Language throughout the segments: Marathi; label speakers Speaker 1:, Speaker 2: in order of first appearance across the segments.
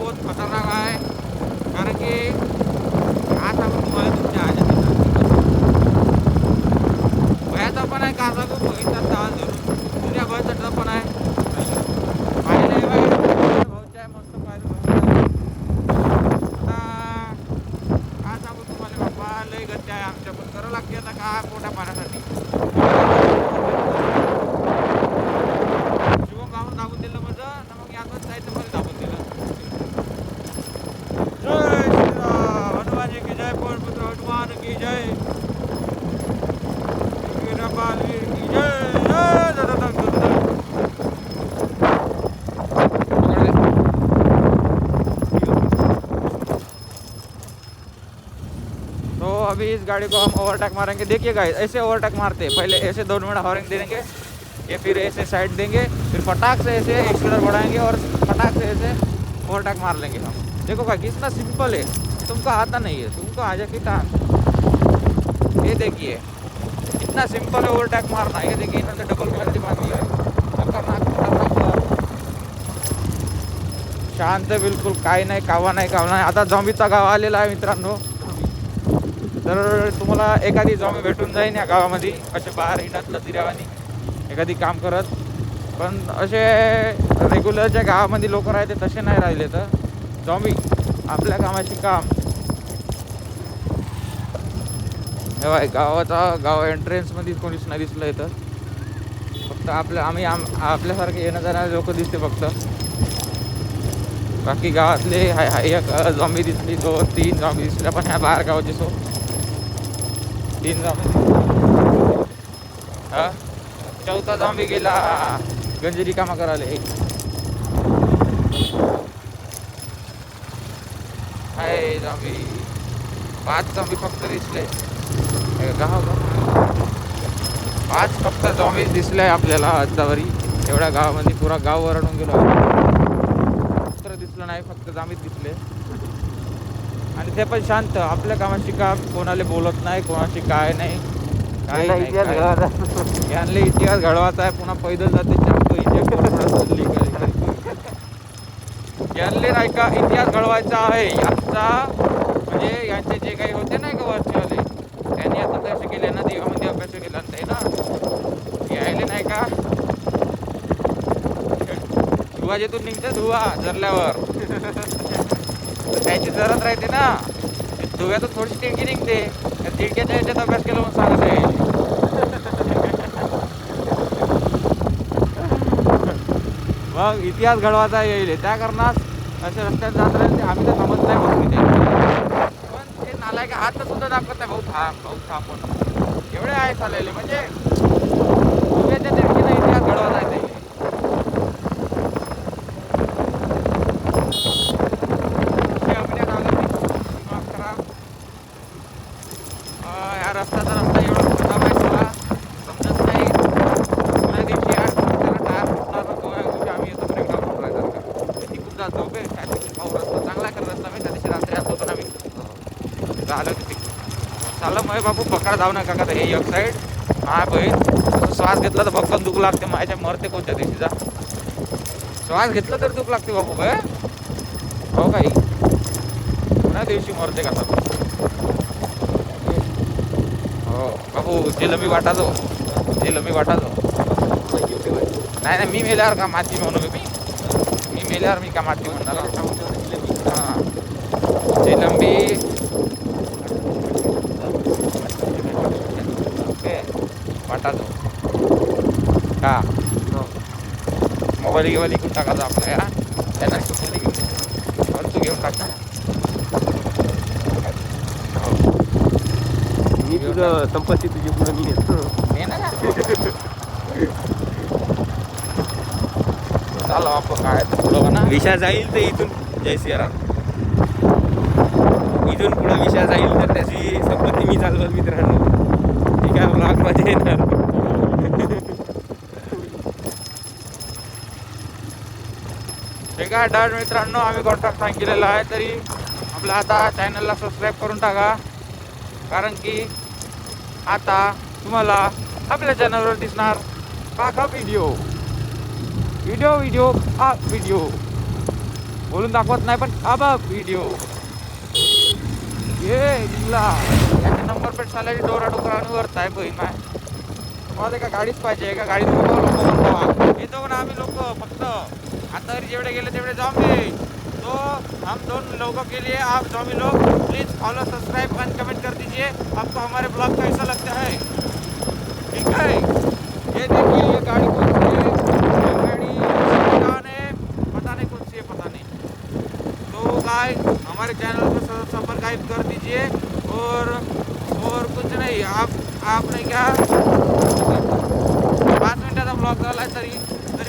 Speaker 1: बहुत खतरनाक आहे. कारण की आज आपण तुम्हाला तुमच्या आज्या भयाचा पण आहे, कासा खूप बघितला ताल धरून तुझ्या भयाचा पण आहे. पाहिलं भाऊच्या आहे मस्त पाहिलं. आता काय सांगू तुम्हाला बाप्पा, लय गती आहे आमच्या, पण करावं लागते आता का पोटा पाण्यासाठी. शिवम गावून दाबून दिलं माझं, तर मग यातच जायचं मला दाबून दिलं. जय श्रीराम, हनुमान की जय, पवन पुत्र हनुमान की जय, वीरपालवीर की जय. तो अभी इस गाड़ी को हम ओवरटेक मारेंगे. देखिए गाइस, ऐसे ओवरटेक मारते हैं. पहले ऐसे 2 मिनट हॉर्न देंगे, ये फिर ऐसे साइड देंगे, फिर फटाक से ऐसे एक्सीलरेटर बढ़ाएंगे और फटाक से ऐसे ओवरटेक मार लेंगे हम. देखो भाई कितना सिंपल है, तुमको आता नहीं है, तुमको आ जाके काम. ये देखिए इतना सिंपल है ओवरटेक मारना. ये देखिए इन्होंने डबल क्लच मार दिया है. शांत बिलकुल, काही नाही, कावा नाही. आता झॉम्बीचा गाव आलेला आहे मित्रांनो. तर तुम्हाला एखादी झॉम्बी भेटून जाईन या गावामध्ये, असे बाहेर हिंडत नदिरावानी एखादी काम करत. पण असे रेग्युलरच्या गावामध्ये लोक राहते तसे नाही राहिले. तर झॉम्बी आपल्या कामाची काम. हे गाव एंट्रन्समध्ये कोणीच नाही दिसलं इथं. फक्त आपल्यासारखे येणं जाणारे लोक दिसते फक्त. बाकी गावातले एक झॉम्बी दिसली, 2-3 झॉम्बी दिसल्या. पण ह्या बाहेर गावाची 3 झॉम्बी. हा, चौथा झॉम्बी गेला गंजरी कामा करायला. हाय झॉम्बी, 5 झॉम्बी फक्त दिसले गाव. 5 फक्त झॉम्बी दिसले आपल्याला आजतावरी एवढ्या गावामध्ये. पुरा गाव वरडून गेलो. दिसलं नाही, फक्त जामीत दिसले. आणि ते पण शांत, आपल्या कामाशी काम, कोणाला बोलत नाही, कोणाशी काय नाही. काय यांना इतिहास घडवायचा आहे. पुन्हा पैदल जाते चाकतो यांना नाही का इतिहास घडवायचा आहे यांचा. म्हणजे यांचे जे काही होते नाही का वरचेवाले, त्यांनी आता तसे केले ना, देवामध्ये अभ्यास केला नाही ना, यायले नाही का धुवाजेतून निघते धुवा जरल्यावर. त्याची जरत राहते ना, धुव्यातून थोडीशी तिडकी निघते. त्या तिडक्याच्या ह्याच्यात अभ्यास केला म्हणून सांगत आहे. मग इतिहास घडवायचा येईल त्या कारणास अशा रस्त्यात जात राहील. आम्ही तर थांबत नाही बघ तिथे. पण ते नालायक हात सुद्धा दाखवत नाही. भाऊ थांब पण एवढे आहे चाललेले. म्हणजे धुव्याच्या तिडकीला इतिहास घडवायचा आहे. रस्ता एवढा मोठा माहिती मला समजत नाही. पुण्या दिवशी टायर फुटणार होतो. आम्ही येतो ब्रेकडाऊन करायचा तिकून जात जाऊ. पाहू रस्ता चांगला कर रस्ता. मी त्या दिवशी रात्री आत होतो ना, मी झालं तिथे चाललं. मग बापू पकडा जाऊ नका का हे एक साईड. हा बहीण श्वास घेतला तर भक्कन दुख लागते. माझ्या मरते कोणत्या दिवशी जा. श्वास घेतला तर दुख लागते बापू. काय हो काही पुण्या दिवशी मरते का बाबू. जेलमी वाटायचो, जेलमी वाटायचो. नाही मी मेल्यावर का माती म्हणू. मी मेल्यावर मी का माती म्हणणार. हां जेलंबी वाटायचो का. मोबाईल घेऊन लिखून टाकायचं आपल्या. त्यांना वस्तू घेऊन टाका.
Speaker 2: मी तुझं संपत्ती तुझी पुढे मी घेतो.
Speaker 1: चालू आपण काय पुढं ना
Speaker 2: विषा जाईल तर इथून जय सियाराम. इथून पुढं विषा जाईल तर त्याची संपत्ती मी चालवत मित्रांनो. ठीक आहे, ब्लॉग मध्ये येणार.
Speaker 1: ठीक आहे डन मित्रांनो, आम्ही कॉन्टॅक्ट सांगितलेला आहे. तरी आपल्या आता चॅनलला सबस्क्राईब करून टाका. कारण की आता तुम्हाला आपल्या चॅनलवर दिसणार काका व्हिडिओ. बोलून दाखवत नाही पण हा बघ व्हिडिओ ये जिंकला याच्या नंबर प्लेट साल्याची डोरा डोकरावर वरत आहे बहीण माय मला का गाडीच पाहिजे का गाडी लोक येतो ना आम्ही लोक फक्त आता जेवढे गेले तेवढे जॉम्बी तो हम दोन लोगों के लिए आप जॉम्बी लोग please follow subscribe end comment कर दीजिए आपको हमारे ब्लॉग कैसा लगता है ठीक है ये देखिए ये गाड़ी कौन सी है ये गाड़ी कौन है पता नहीं कौन सी है पता नहीं तो गाइस हमारे चैनल को सब्सक्राइब कर दीजिए और कुछ नहीं आपने क्या 5 मिनिटाचा ब्लॉग झाला तरी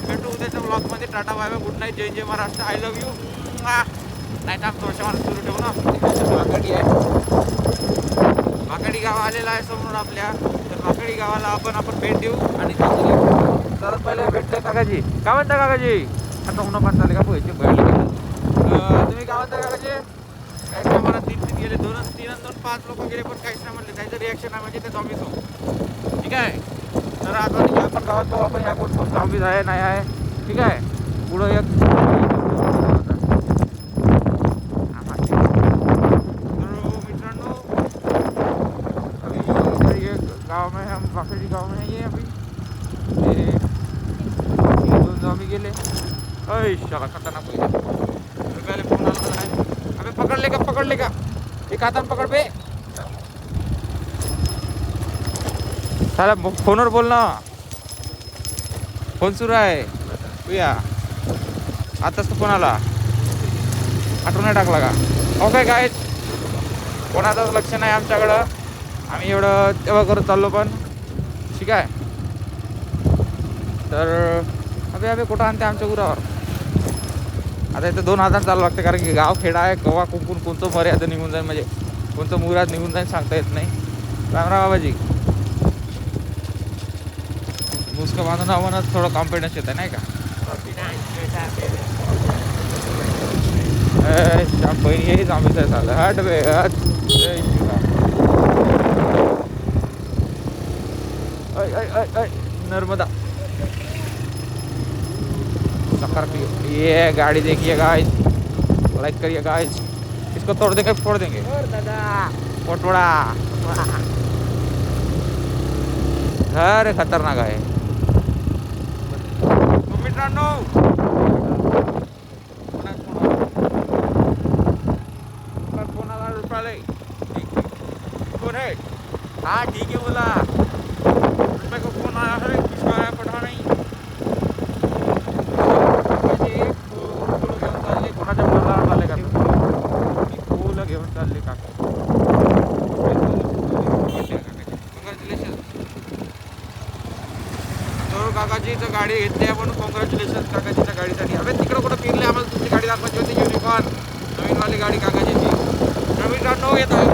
Speaker 1: भेटू उद्याच्या ब्लॉगमध्ये tata bye bye good night जय जय महाराष्ट्र आय लव्ह यू नाही तर थोडंसं मला सुरू ठेवू ना वाकडी आहे वाकडी गाव आलेला आहे समोर आपल्या तर वाकडी गावाला आपण भेट देऊ आणि सर्वात पहिले भेटतोय काकाजी काय म्हणता काकाजी आता होणं पण चालेल का पैसे बळले तुम्ही काय म्हणता काकाजी काही मला 3 गेले 2 5 लोक गेले पण काहीच नाही म्हणले त्याचं रिॲक्शन आहे म्हणजे ते झॉम्बीज हो ठीक आहे तर आता आपण गावात पाहू आपण या कोण झॉम्बीज आहे नाही आहे ठीक आहे पुढं एक गाँव में हम वाकड़ी गाँव में ये अभी ये दोन जॉम्बी गेले अय शाला खतरनाक पहिले फोन आला आहे अबे पकड़ ले का एक हातान पकड़ बे साला फोनवर बोल ना फोन सुरू आहे तुया आताच तो फोन आला आठवण नाही टाकला का ओके काय कोणाचंच लक्ष नाही आमच्याकडं आम्ही एवढं तेव्हा करत चाललो पण ठीक आहे तर अबे कुठं आणते आमच्या गुरावर आता इथं 2 हजार चालू लागते कारण की गाव खेडा आहे कवा कुंकून कोणतं मर्यादा निघून जाईल म्हणजे कोणतं मुराद निघून जाईल सांगता येत नाही रामराव बाबाजी मुसकं बांधून आव्हानात थोडं कॉन्फिडन्स येत आहे नाही का बहिणी हेच आम्ही तर चाललं हट बे हट नर्मदा सकर ये गाड़ी देखिए गाइस लाइक करिए गाइस इसको तोड़ देंगे फोड़ देंगे फोटोड़ा अरे खतरनाक आहे मित्रांनो कोणाला रुपयाले कोण आहे हाँ ठीक है बोला रुपये को फोन आया है किसका आया पता नहीं कोणाच्या मला आले का फुलं घेऊन चालले काका कॉंग्रॅच्युलेशन तर काकाजीचं गाडी घेतली आपण कॉंग्रॅच्युलेशन काकाजीच्या गाडीसाठी अबे तिकडं कुठं फिरले आम्हाला तुमची गाडी दाखवायची होती युनिकॉर्न नवीनवाली गाडी काकाजीची नवीन येत आहे